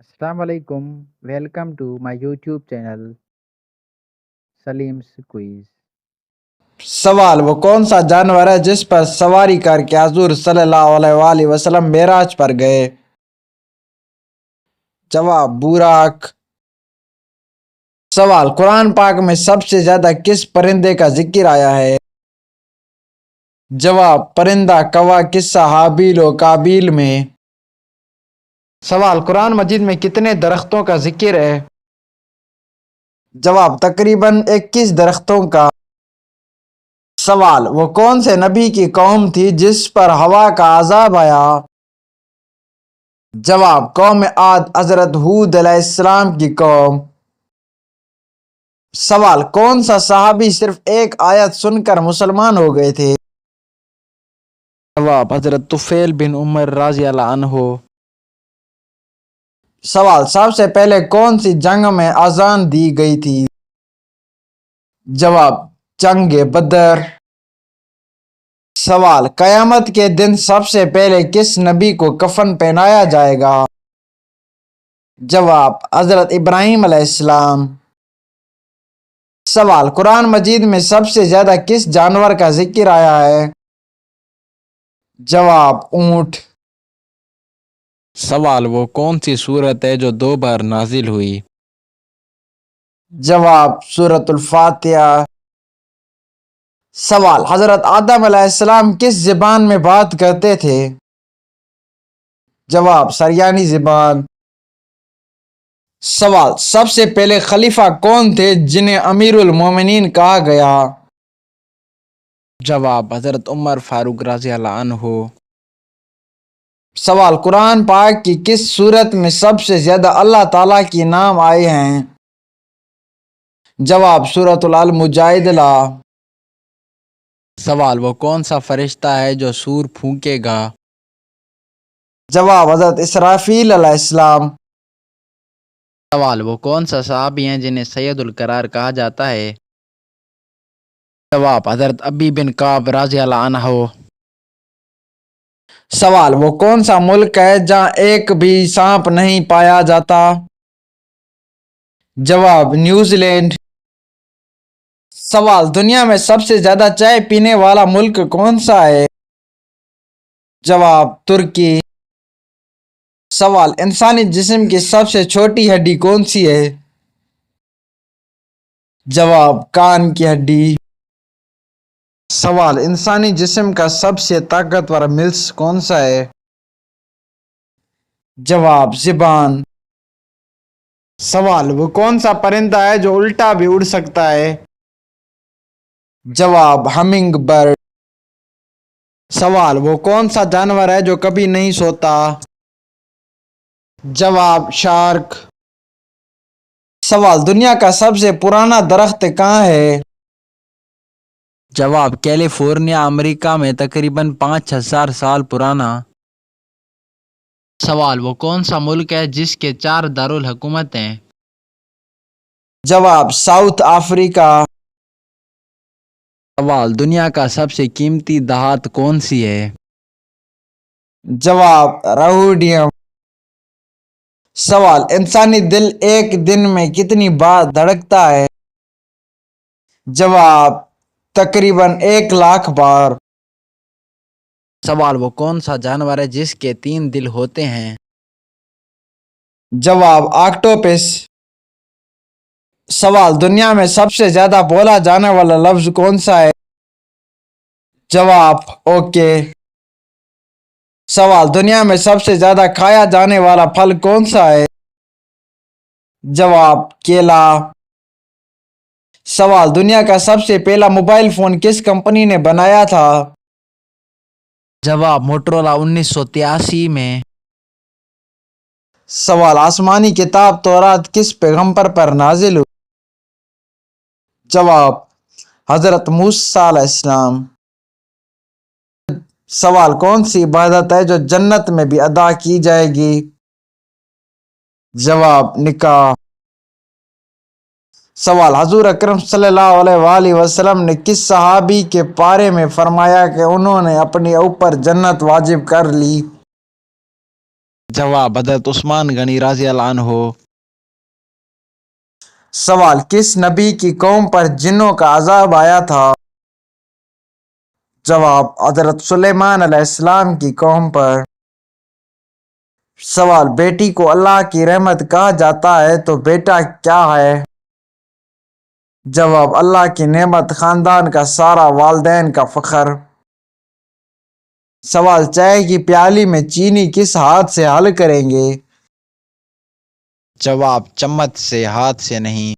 Assalamu alaikum. Welcome to my YouTube channel Salim's Quiz. सवाल वो कौन सा जानवर है जिस पर सवारी करके हजूर सल्लल्लाहु अलैहि वसल्लम मेराज पर गए? जवाब बुराक। सवाल कुरान पाक में सबसे ज्यादा किस परिंदे का जिक्र आया है? जवाब परिंदा कौवा। किस्सा हाबील और काबील में। सवाल कुरान मजीद में कितने दरख्तों का जिक्र है? जवाब तकरीबन 21 दरख्तों का। सवाल वो कौन से नबी की कौम थी जिस पर हवा का अजाब आया? जवाब कौम आद हजरत हूद अलैहिस्सलाम की कौम। सवाल कौन सा सहाबी सिर्फ एक आयत सुनकर मुसलमान हो गए थे? जवाब हजरत तुफैल बिन उमर रज़ी अल्लाह अन्हु। सवाल सबसे पहले कौन सी जंग में अजान दी गई थी? जवाब जंग बदर। सवाल कयामत के दिन सबसे पहले किस नबी को कफन पहनाया जाएगा? जवाब हजरत इब्राहिम अलैहिस्सलाम। सवाल कुरान मजीद में सबसे ज्यादा किस जानवर का जिक्र आया है? जवाब ऊंट। सवाल वो कौन सी सूरत है जो 2 बार नाजिल हुई? जवाब सूरतुल फातिहा। सवाल हजरत आदम अलैहिस्सलाम किस ज़बान में बात करते थे? जवाब सरयानी ज़बान। सवाल सबसे पहले खलीफा कौन थे जिन्हें अमीरुल मोमिनीन कहा गया? जवाब हजरत उमर फारूक रज़ी अल्लाह अन्हु। सवाल कुरान पाक की किस सूरत में सबसे ज्यादा अल्लाह ताला के नाम आए हैं? जवाब सूरतुल अल मुजादिला। सवाल वो कौन सा फरिश्ता है जो सूर फूंकेगा? जवाब हजरत इसराफील अलैहिस्सलाम। सवाल वो कौन सा सहाबी हैं जिन्हें सैयदुल करार कहा जाता है? जवाब हजरत अबी बिन काब रज़ी अल्लाह अन्हु। सवाल वो कौन सा मुल्क है जहां एक भी सांप नहीं पाया जाता? जवाब न्यूजीलैंड। सवाल दुनिया में सबसे ज्यादा चाय पीने वाला मुल्क कौन सा है? जवाब तुर्की। सवाल इंसानी जिस्म की सबसे छोटी हड्डी कौन सी है? जवाब कान की हड्डी। सवाल इंसानी जिस्म का सबसे ताकतवर मिल्स कौन सा है? जवाब ज़ुबान। सवाल वो कौन सा परिंदा है जो उल्टा भी उड़ सकता है? जवाब हमिंग बर्ड। सवाल वो कौन सा जानवर है जो कभी नहीं सोता? जवाब शार्क। सवाल दुनिया का सबसे पुराना दरख्त कहाँ है? जवाब कैलिफोर्निया अमेरिका में तकरीबन 5000 साल पुराना। सवाल वो कौन सा मुल्क है जिसके 4 दारुल हुकूमत हैं? जवाब साउथ अफ्रीका। सवाल दुनिया का सबसे कीमती धात कौन सी है? जवाब रोडियम। सवाल इंसानी दिल एक दिन में कितनी बार धड़कता है? जवाब तकरीबन 1 लाख बार। सवाल वो कौन सा जानवर है जिसके 3 दिल होते हैं? जवाब ऑक्टोपस। सवाल दुनिया में सबसे ज्यादा बोला जाने वाला लफ्ज कौन सा है? जवाब ओके। सवाल दुनिया में सबसे ज्यादा खाया जाने वाला फल कौन सा है? जवाब केला। सवाल दुनिया का सबसे पहला मोबाइल फोन किस कंपनी ने बनाया था? जवाब मोटरोला 1983 में। सवाल आसमानी किताब तौरात किस पैगंबर पर नाजिल हुई? जवाब हजरत मूसा अलैहिस्सलाम। सवाल कौन सी इबादत है जो जन्नत में भी अदा की जाएगी? जवाब निकाह। सवाल हजूर अकरम सल्लल्लाहु अलैहि वसल्लम ने किस सहाबी के बारे में फरमाया कि उन्होंने अपने ऊपर जन्नत वाजिब कर ली? जवाब हजरत उस्मान गनी रज़ी अल्लाह अन्हु। सवाल, किस नबी की कौम पर जिन्नों का अजाब आया था? जवाब, हजरत सुलेमान अलैहिस्सलाम की कौम पर। सवाल, बेटी को अल्लाह की रहमत कहा जाता है तो बेटा क्या है? जवाब, अल्लाह की नेमत, खानदान का सारा, वालिदैन का फख्र। सवाल, चाय की प्याली में चीनी किस हाथ से हल करेंगे? जवाब, चम्मच से, हाथ से नहीं।